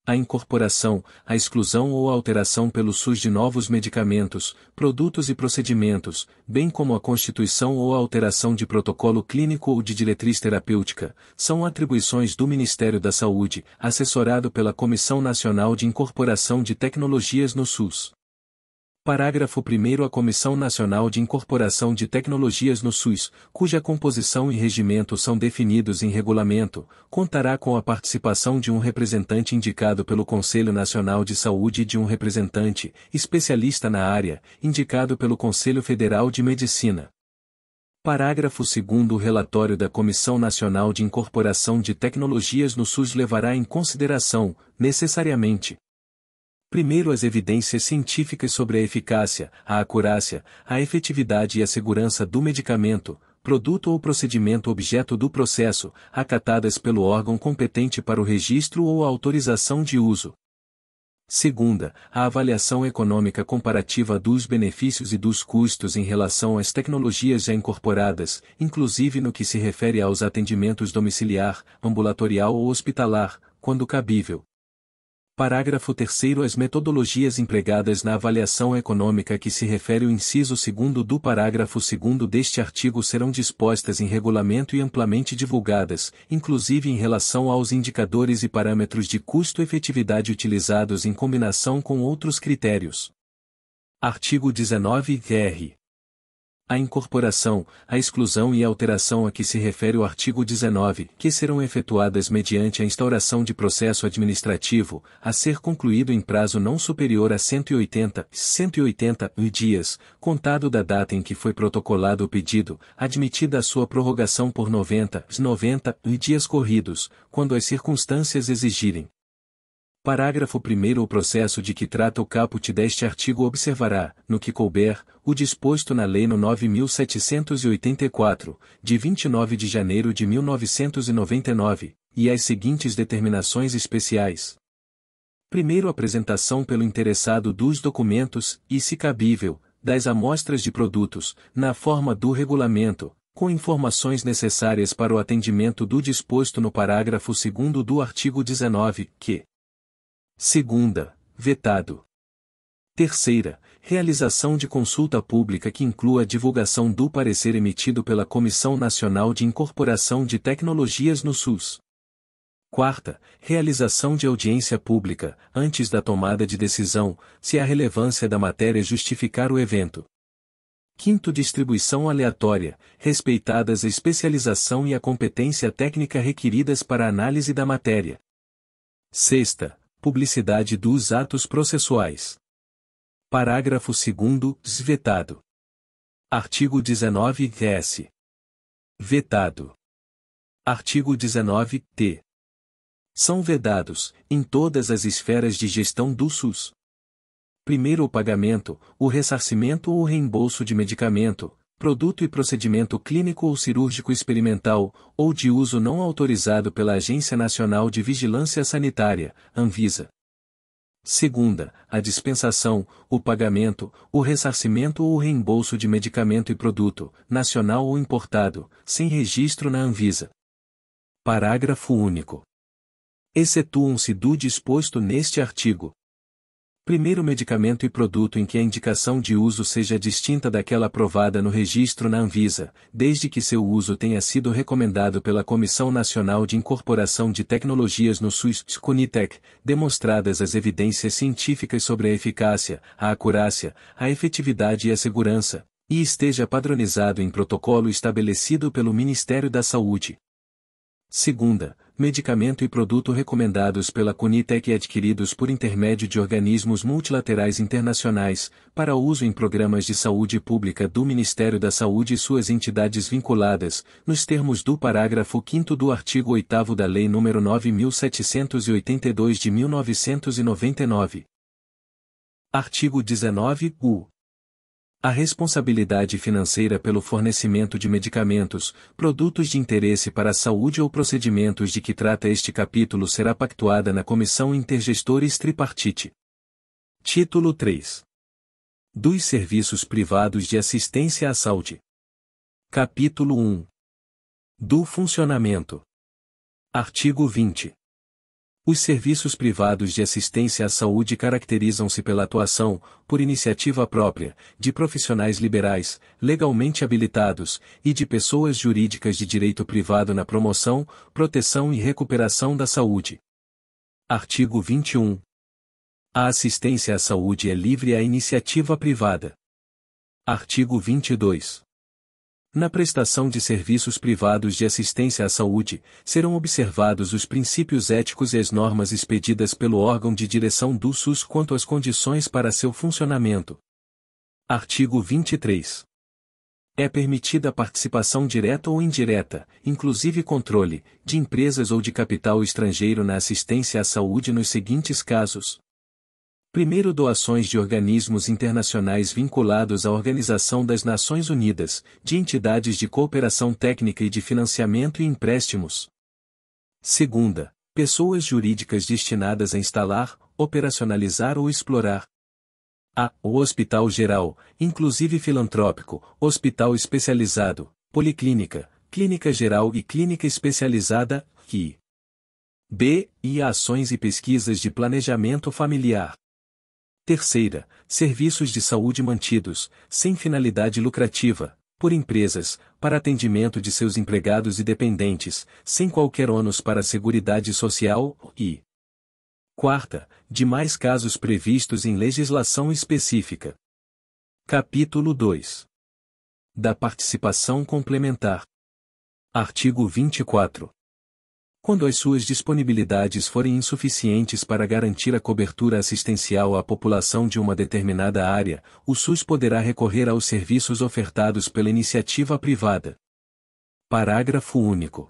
a incorporação, a exclusão ou a alteração pelo SUS de novos medicamentos, produtos e procedimentos, bem como a constituição ou a alteração de protocolo clínico ou de diretriz terapêutica, são atribuições do Ministério da Saúde, assessorado pela Comissão Nacional de Incorporação de Tecnologias no SUS. Parágrafo 1º. A Comissão Nacional de Incorporação de Tecnologias no SUS, cuja composição e regimento são definidos em regulamento, contará com a participação de um representante indicado pelo Conselho Nacional de Saúde e de um representante, especialista na área, indicado pelo Conselho Federal de Medicina. Parágrafo 2º. O relatório da Comissão Nacional de Incorporação de Tecnologias no SUS levará em consideração, necessariamente, primeiro, as evidências científicas sobre a eficácia, a acurácia, a efetividade e a segurança do medicamento, produto ou procedimento objeto do processo, acatadas pelo órgão competente para o registro ou a autorização de uso. Segunda, a avaliação econômica comparativa dos benefícios e dos custos em relação às tecnologias já incorporadas, inclusive no que se refere aos atendimentos domiciliar, ambulatorial ou hospitalar, quando cabível. Parágrafo 3º. As metodologias empregadas na avaliação econômica que se refere o inciso 2º do parágrafo 2º deste artigo serão dispostas em regulamento e amplamente divulgadas, inclusive em relação aos indicadores e parâmetros de custo-efetividade utilizados em combinação com outros critérios. Artigo 19-r. A incorporação, a exclusão e a alteração a que se refere o artigo 19, que serão efetuadas mediante a instauração de processo administrativo, a ser concluído em prazo não superior a 180 dias, contado da data em que foi protocolado o pedido, admitida a sua prorrogação por 90 dias corridos, quando as circunstâncias exigirem. Parágrafo 1º. O processo de que trata o caput deste artigo observará, no que couber, o disposto na Lei no 9.784, de 29 de janeiro de 1999, e as seguintes determinações especiais. Primeiro, apresentação pelo interessado dos documentos, e se cabível, das amostras de produtos, na forma do regulamento, com informações necessárias para o atendimento do disposto no parágrafo 2º do artigo 19, que segunda, vetado. Terceira, realização de consulta pública que inclua a divulgação do parecer emitido pela Comissão Nacional de Incorporação de Tecnologias no SUS. Quarta, realização de audiência pública, antes da tomada de decisão, se a relevância da matéria justificar o evento. Quinto, distribuição aleatória, respeitadas a especialização e a competência técnica requeridas para a análise da matéria. Sexta, publicidade dos atos processuais. Parágrafo 2º, vetado. Artigo 19-s. Vetado. Artigo 19-t. São vedados, em todas as esferas de gestão do SUS. Primeiro o pagamento, o ressarcimento ou reembolso de medicamento, produto e procedimento clínico ou cirúrgico experimental, ou de uso não autorizado pela Agência Nacional de Vigilância Sanitária, Anvisa. Segunda, a dispensação, o pagamento, o ressarcimento ou o reembolso de medicamento e produto, nacional ou importado, sem registro na Anvisa. Parágrafo único. Excetuam-se do disposto neste artigo: primeiro, medicamento e produto em que a indicação de uso seja distinta daquela aprovada no registro na Anvisa, desde que seu uso tenha sido recomendado pela Comissão Nacional de Incorporação de Tecnologias no SUS, CONITEC, demonstradas as evidências científicas sobre a eficácia, a acurácia, a efetividade e a segurança, e esteja padronizado em protocolo estabelecido pelo Ministério da Saúde. Segunda, medicamento e produto recomendados pela CONITEC e adquiridos por intermédio de organismos multilaterais internacionais, para uso em programas de saúde pública do Ministério da Saúde e suas entidades vinculadas, nos termos do parágrafo 5º do artigo 8º da Lei nº 9.782 de 1999. Artigo 19-U. A responsabilidade financeira pelo fornecimento de medicamentos, produtos de interesse para a saúde ou procedimentos de que trata este capítulo será pactuada na Comissão Intergestores Tripartite. Título 3. Dos Serviços Privados de Assistência à Saúde. Capítulo 1. Do Funcionamento. Artigo 20. Os serviços privados de assistência à saúde caracterizam-se pela atuação, por iniciativa própria, de profissionais liberais, legalmente habilitados, e de pessoas jurídicas de direito privado na promoção, proteção e recuperação da saúde. Artigo 21. A assistência à saúde é livre à iniciativa privada. Artigo 22. Na prestação de serviços privados de assistência à saúde, serão observados os princípios éticos e as normas expedidas pelo órgão de direção do SUS quanto às condições para seu funcionamento. Artigo 23. É permitida a participação direta ou indireta, inclusive controle, de empresas ou de capital estrangeiro na assistência à saúde nos seguintes casos. Primeiro, doações de organismos internacionais vinculados à Organização das Nações Unidas, de entidades de cooperação técnica e de financiamento e empréstimos. Segunda, pessoas jurídicas destinadas a instalar, operacionalizar ou explorar. A. O Hospital Geral, inclusive filantrópico, hospital especializado, policlínica, clínica geral e clínica especializada, QI. B. E ações e pesquisas de planejamento familiar. Terceira, serviços de saúde mantidos, sem finalidade lucrativa, por empresas, para atendimento de seus empregados e dependentes, sem qualquer ônus para a Seguridade Social, e quarta, demais casos previstos em legislação específica. Capítulo 2. Da participação complementar. Artigo 24. Quando as suas disponibilidades forem insuficientes para garantir a cobertura assistencial à população de uma determinada área, o SUS poderá recorrer aos serviços ofertados pela iniciativa privada. Parágrafo único.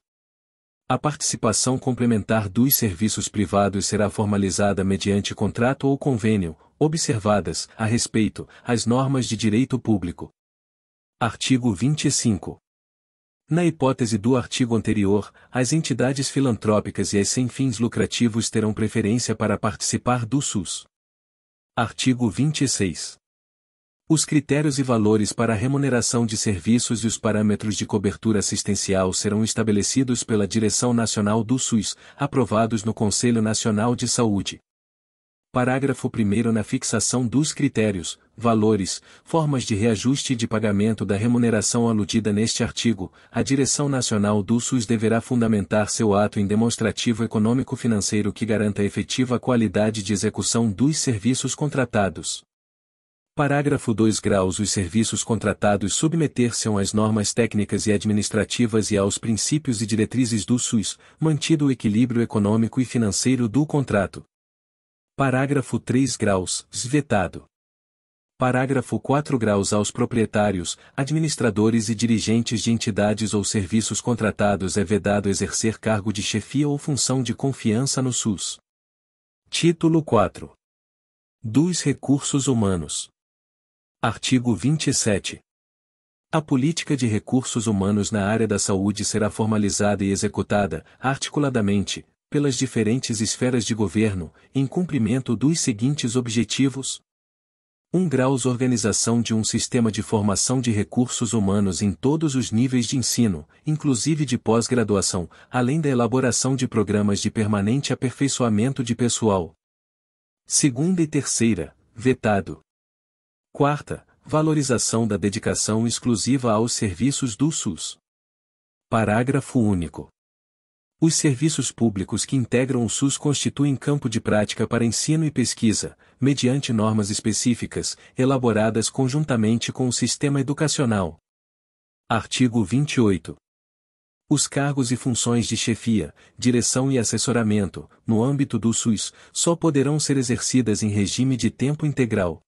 A participação complementar dos serviços privados será formalizada mediante contrato ou convênio, observadas, a respeito, as normas de direito público. Artigo 25. Na hipótese do artigo anterior, as entidades filantrópicas e as sem fins lucrativos terão preferência para participar do SUS. Artigo 26. Os critérios e valores para a remuneração de serviços e os parâmetros de cobertura assistencial serão estabelecidos pela Direção Nacional do SUS, aprovados no Conselho Nacional de Saúde. Parágrafo 1º. Na fixação dos critérios, valores, formas de reajuste e de pagamento da remuneração aludida neste artigo, a Direção Nacional do SUS deverá fundamentar seu ato em demonstrativo econômico-financeiro que garanta a efetiva qualidade de execução dos serviços contratados. Parágrafo 2. Os serviços contratados submeter-se-ão às normas técnicas e administrativas e aos princípios e diretrizes do SUS, mantido o equilíbrio econômico e financeiro do contrato. Parágrafo 3. Vetado. Parágrafo 4. Aos proprietários, administradores e dirigentes de entidades ou serviços contratados é vedado exercer cargo de chefia ou função de confiança no SUS. Título 4. Dos recursos humanos. Artigo 27. A política de recursos humanos na área da saúde será formalizada e executada, articuladamente, pelas diferentes esferas de governo, em cumprimento dos seguintes objetivos: 1. Organização de um sistema de formação de recursos humanos em todos os níveis de ensino, inclusive de pós-graduação, além da elaboração de programas de permanente aperfeiçoamento de pessoal. 2ª e 3ª, vetado. 4ª, valorização da dedicação exclusiva aos serviços do SUS. Parágrafo único. Os serviços públicos que integram o SUS constituem campo de prática para ensino e pesquisa, mediante normas específicas, elaboradas conjuntamente com o sistema educacional. Artigo 28. Os cargos e funções de chefia, direção e assessoramento, no âmbito do SUS, só poderão ser exercidas em regime de tempo integral.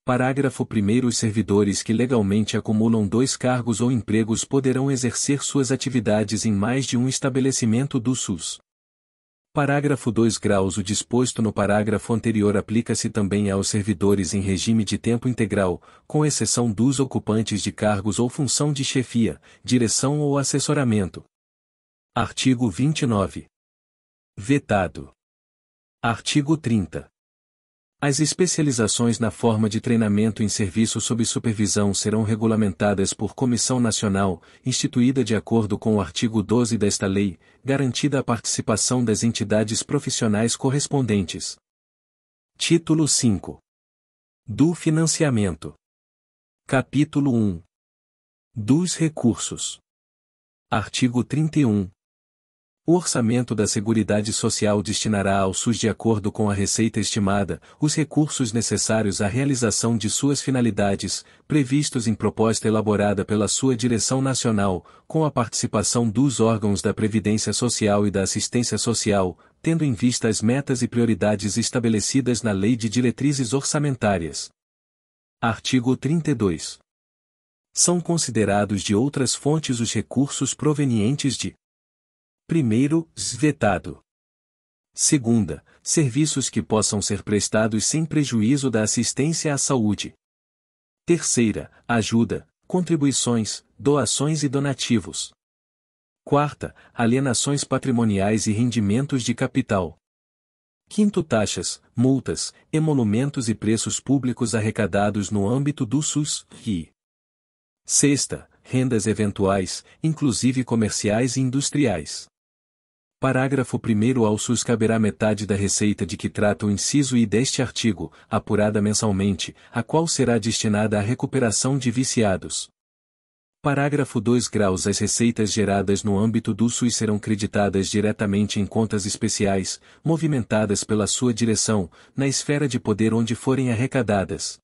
Parágrafo 1º. Os servidores que legalmente acumulam 2 cargos ou empregos poderão exercer suas atividades em mais de um estabelecimento do SUS. Parágrafo 2. O disposto no parágrafo anterior aplica-se também aos servidores em regime de tempo integral, com exceção dos ocupantes de cargos ou função de chefia, direção ou assessoramento. Artigo 29. Vetado. Artigo 30. As especializações na forma de treinamento em serviço sob supervisão serão regulamentadas por comissão nacional, instituída de acordo com o artigo 12 desta lei, garantida a participação das entidades profissionais correspondentes. Título 5. Do financiamento. Capítulo 1. Dos recursos. Artigo 31. O orçamento da Seguridade Social destinará ao SUS, de acordo com a receita estimada, os recursos necessários à realização de suas finalidades, previstos em proposta elaborada pela sua direção nacional, com a participação dos órgãos da Previdência Social e da Assistência Social, tendo em vista as metas e prioridades estabelecidas na Lei de Diretrizes Orçamentárias. Artigo 32. São considerados de outras fontes os recursos provenientes de: primeiro, vetado. 2ª, serviços que possam ser prestados sem prejuízo da assistência à saúde. 3ª, ajuda, contribuições, doações e donativos. 4ª, alienações patrimoniais e rendimentos de capital. 5º, taxas, multas, emolumentos e preços públicos arrecadados no âmbito do SUS, e 6ª, rendas eventuais, inclusive comerciais e industriais. Parágrafo 1º. Ao SUS caberá metade da receita de que trata o inciso I deste artigo, apurada mensalmente, a qual será destinada à recuperação de viciados. Parágrafo 2. As receitas geradas no âmbito do SUS serão creditadas diretamente em contas especiais, movimentadas pela sua direção, na esfera de poder onde forem arrecadadas.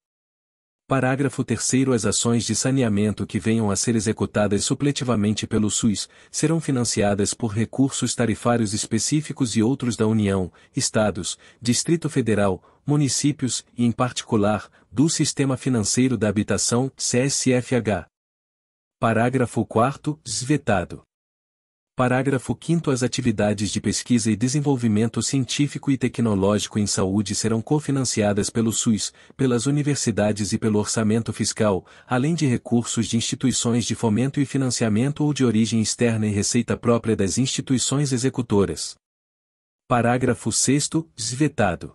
Parágrafo 3º. As ações de saneamento que venham a ser executadas supletivamente pelo SUS, serão financiadas por recursos tarifários específicos e outros da União, Estados, Distrito Federal, municípios e, em particular, do Sistema Financeiro da Habitação, CSFH. Parágrafo 4º. Vetado. Parágrafo 5º. As atividades de pesquisa e desenvolvimento científico e tecnológico em saúde serão cofinanciadas pelo SUS, pelas universidades e pelo orçamento fiscal, além de recursos de instituições de fomento e financiamento ou de origem externa e receita própria das instituições executoras. Parágrafo 6º. Vetado.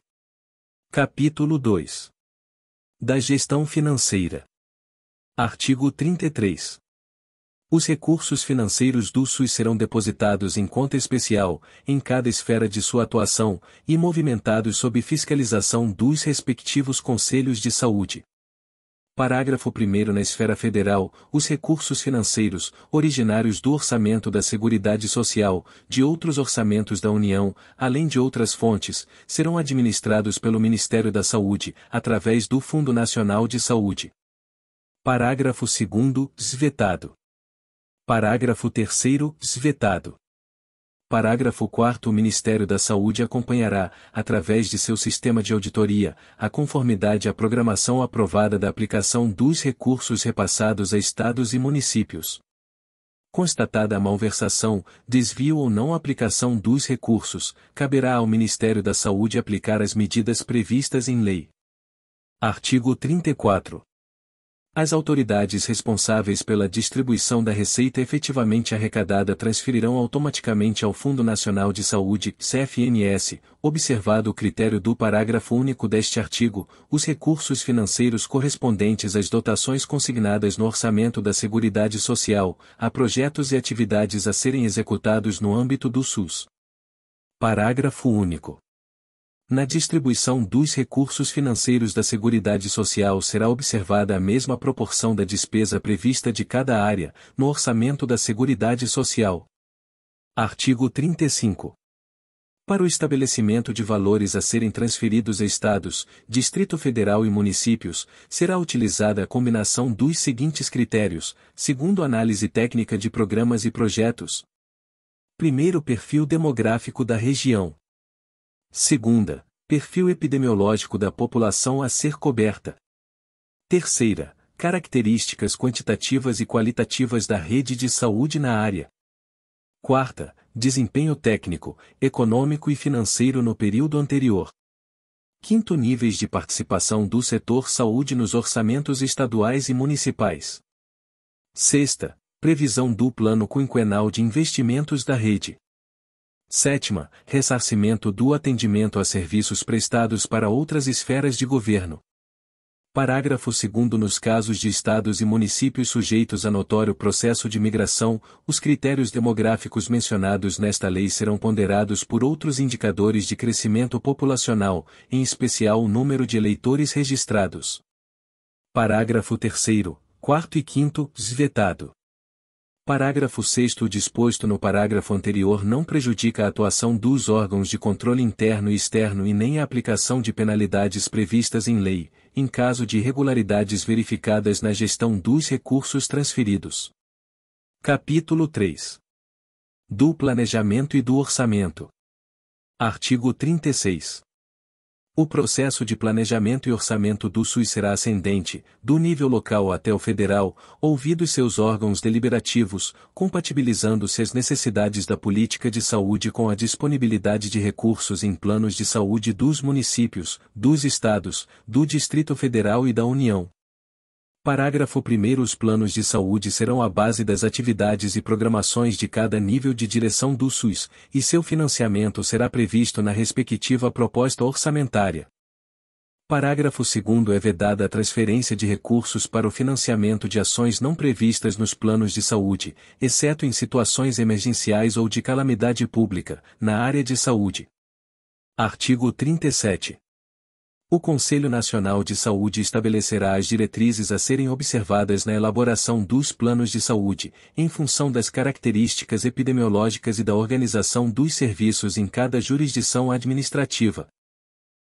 Capítulo 2. Da gestão financeira. Artigo 33. Os recursos financeiros do SUS serão depositados em conta especial, em cada esfera de sua atuação, e movimentados sob fiscalização dos respectivos conselhos de saúde. Parágrafo 1º. Na esfera federal, os recursos financeiros, originários do orçamento da Seguridade Social, de outros orçamentos da União, além de outras fontes, serão administrados pelo Ministério da Saúde, através do Fundo Nacional de Saúde. Parágrafo 2º. Vetado. Parágrafo 3º. Vetado. Parágrafo 4º. O Ministério da Saúde acompanhará, através de seu sistema de auditoria, a conformidade à programação aprovada da aplicação dos recursos repassados a estados e municípios. Constatada a malversação, desvio ou não aplicação dos recursos, caberá ao Ministério da Saúde aplicar as medidas previstas em lei. Artigo 34. As autoridades responsáveis pela distribuição da receita efetivamente arrecadada transferirão automaticamente ao Fundo Nacional de Saúde, CFNS, observado o critério do parágrafo único deste artigo, os recursos financeiros correspondentes às dotações consignadas no orçamento da Seguridade Social, a projetos e atividades a serem executados no âmbito do SUS. Parágrafo único. Na distribuição dos recursos financeiros da Seguridade Social será observada a mesma proporção da despesa prevista de cada área, no orçamento da Seguridade Social. Artigo 35. Para o estabelecimento de valores a serem transferidos a Estados, Distrito Federal e municípios, será utilizada a combinação dos seguintes critérios, segundo análise técnica de programas e projetos. Primeiro, perfil demográfico da região. Segunda, perfil epidemiológico da população a ser coberta. Terceira, características quantitativas e qualitativas da rede de saúde na área. Quarta, desempenho técnico, econômico e financeiro no período anterior. Quinto, níveis de participação do setor saúde nos orçamentos estaduais e municipais. Sexta, previsão do plano quinquenal de investimentos da rede. Sétima, ressarcimento do atendimento a serviços prestados para outras esferas de governo. Parágrafo 2º. Nos casos de estados e municípios sujeitos a notório processo de migração, os critérios demográficos mencionados nesta lei serão ponderados por outros indicadores de crescimento populacional, em especial o número de eleitores registrados. Parágrafo 3º, 4º e 5º, vetado. Parágrafo 6º. O disposto no parágrafo anterior não prejudica a atuação dos órgãos de controle interno e externo e nem a aplicação de penalidades previstas em lei, em caso de irregularidades verificadas na gestão dos recursos transferidos. Capítulo 3. Do Planejamento e do Orçamento. Artigo 36. O processo de planejamento e orçamento do SUS será ascendente, do nível local até o federal, ouvidos seus órgãos deliberativos, compatibilizando-se as necessidades da política de saúde com a disponibilidade de recursos em planos de saúde dos municípios, dos estados, do Distrito Federal e da União. Parágrafo 1º. Os planos de saúde serão a base das atividades e programações de cada nível de direção do SUS, e seu financiamento será previsto na respectiva proposta orçamentária. Parágrafo 2º. É vedada a transferência de recursos para o financiamento de ações não previstas nos planos de saúde, exceto em situações emergenciais ou de calamidade pública, na área de saúde. Artigo 37. O Conselho Nacional de Saúde estabelecerá as diretrizes a serem observadas na elaboração dos planos de saúde, em função das características epidemiológicas e da organização dos serviços em cada jurisdição administrativa.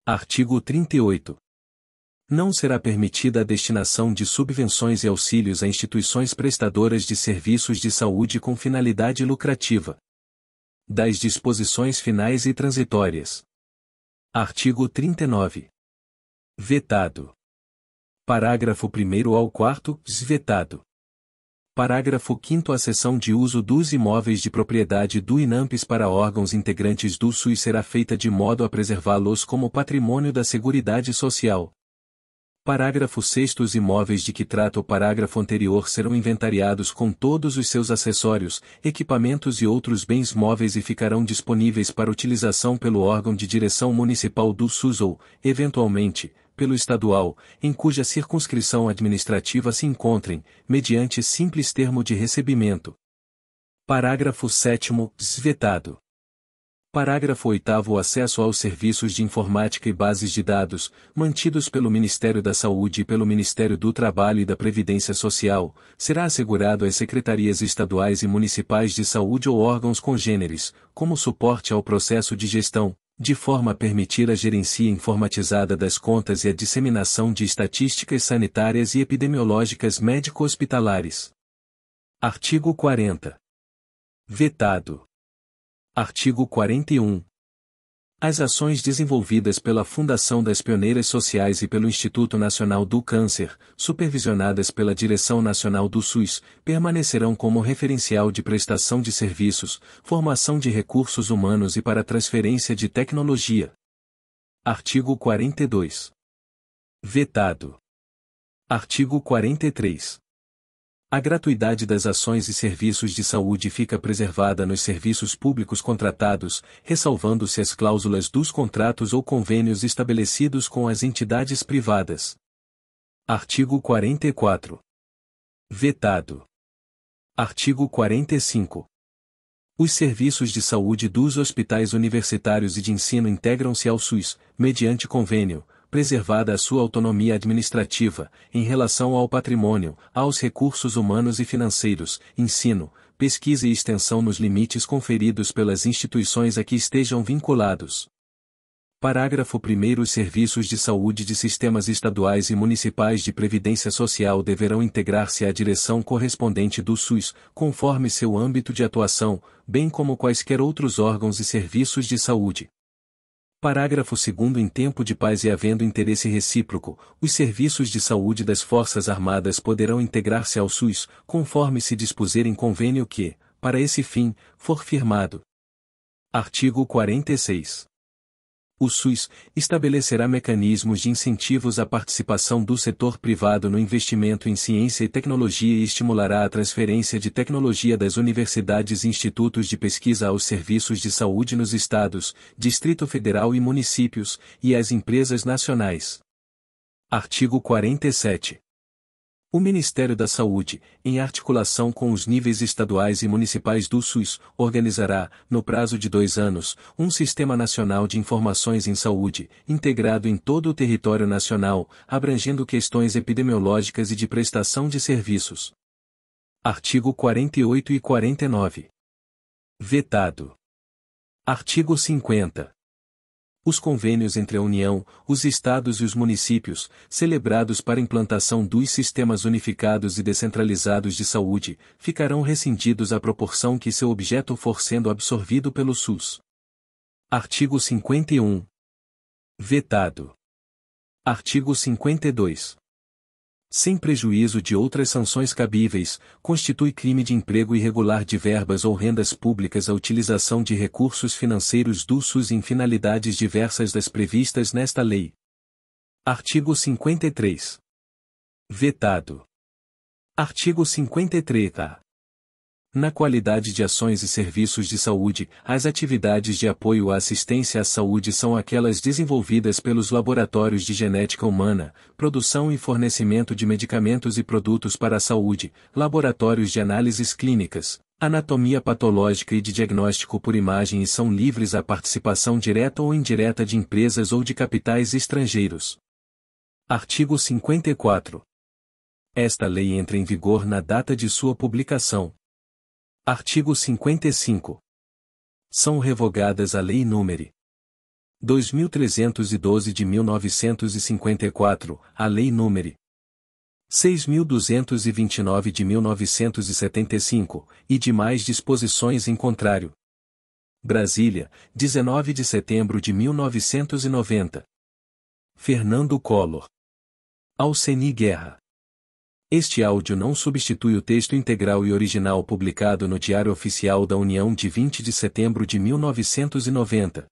Artigo 38. Não será permitida a destinação de subvenções e auxílios a instituições prestadoras de serviços de saúde com finalidade lucrativa. Das disposições finais e transitórias. Artigo 39. Vetado. Parágrafo 1º ao 4º, vetado. Parágrafo 5º. A cessão de uso dos imóveis de propriedade do INAMPES para órgãos integrantes do SUS será feita de modo a preservá-los como patrimônio da Seguridade Social. Parágrafo 6º. Os imóveis de que trata o parágrafo anterior serão inventariados com todos os seus acessórios, equipamentos e outros bens móveis e ficarão disponíveis para utilização pelo órgão de direção municipal do SUS ou, eventualmente, pelo estadual, em cuja circunscrição administrativa se encontrem, mediante simples termo de recebimento. Parágrafo 7º, vetado. Parágrafo 8º. O acesso aos serviços de informática e bases de dados, mantidos pelo Ministério da Saúde e pelo Ministério do Trabalho e da Previdência Social, será assegurado às secretarias estaduais e municipais de saúde ou órgãos congêneres, como suporte ao processo de gestão, de forma a permitir a gerência informatizada das contas e a disseminação de estatísticas sanitárias e epidemiológicas médico-hospitalares. Artigo 40. Vetado. Artigo 41. As ações desenvolvidas pela Fundação das Pioneiras Sociais e pelo Instituto Nacional do Câncer, supervisionadas pela Direção Nacional do SUS, permanecerão como referencial de prestação de serviços, formação de recursos humanos e para transferência de tecnologia. Artigo 42. Vetado. Artigo 43. A gratuidade das ações e serviços de saúde fica preservada nos serviços públicos contratados, ressalvando-se as cláusulas dos contratos ou convênios estabelecidos com as entidades privadas. Artigo 44. Vetado. Artigo 45. Os serviços de saúde dos hospitais universitários e de ensino integram-se ao SUS, mediante convênio, preservada a sua autonomia administrativa, em relação ao patrimônio, aos recursos humanos e financeiros, ensino, pesquisa e extensão nos limites conferidos pelas instituições a que estejam vinculados. Parágrafo 1º. Os serviços de saúde de sistemas estaduais e municipais de previdência social deverão integrar-se à direção correspondente do SUS, conforme seu âmbito de atuação, bem como quaisquer outros órgãos e serviços de saúde. Parágrafo 2º. Em tempo de paz e havendo interesse recíproco, os serviços de saúde das Forças Armadas poderão integrar-se ao SUS, conforme se dispuser em convênio que, para esse fim, for firmado. Artigo 46. O SUS estabelecerá mecanismos de incentivos à participação do setor privado no investimento em ciência e tecnologia e estimulará a transferência de tecnologia das universidades e institutos de pesquisa aos serviços de saúde nos estados, Distrito Federal e municípios, e às empresas nacionais. Artigo 47. O Ministério da Saúde, em articulação com os níveis estaduais e municipais do SUS, organizará, no prazo de 2 anos, um Sistema Nacional de Informações em Saúde, integrado em todo o território nacional, abrangendo questões epidemiológicas e de prestação de serviços. Artigo 48 e 49. Vetado. Artigo 50. Os convênios entre a União, os Estados e os municípios, celebrados para implantação dos sistemas unificados e descentralizados de saúde, ficarão rescindidos à proporção que seu objeto for sendo absorvido pelo SUS. Artigo 51. Vetado. Artigo 52. Sem prejuízo de outras sanções cabíveis, constitui crime de emprego irregular de verbas ou rendas públicas a utilização de recursos financeiros do SUS em finalidades diversas das previstas nesta lei. Artigo 53. Vetado. Artigo 53-A. Na qualidade de ações e serviços de saúde, as atividades de apoio à assistência à saúde são aquelas desenvolvidas pelos laboratórios de genética humana, produção e fornecimento de medicamentos e produtos para a saúde, laboratórios de análises clínicas, anatomia patológica e de diagnóstico por imagem e são livres à participação direta ou indireta de empresas ou de capitais estrangeiros. Artigo 54. Esta lei entra em vigor na data de sua publicação. Artigo 55. São revogadas a Lei nº 2.312 de 1954, a Lei nº 6.229 de 1975, e demais disposições em contrário. Brasília, 19 de setembro de 1990. Fernando Collor. Alceni Guerra. Este áudio não substitui o texto integral e original publicado no Diário Oficial da União de 20 de setembro de 1990.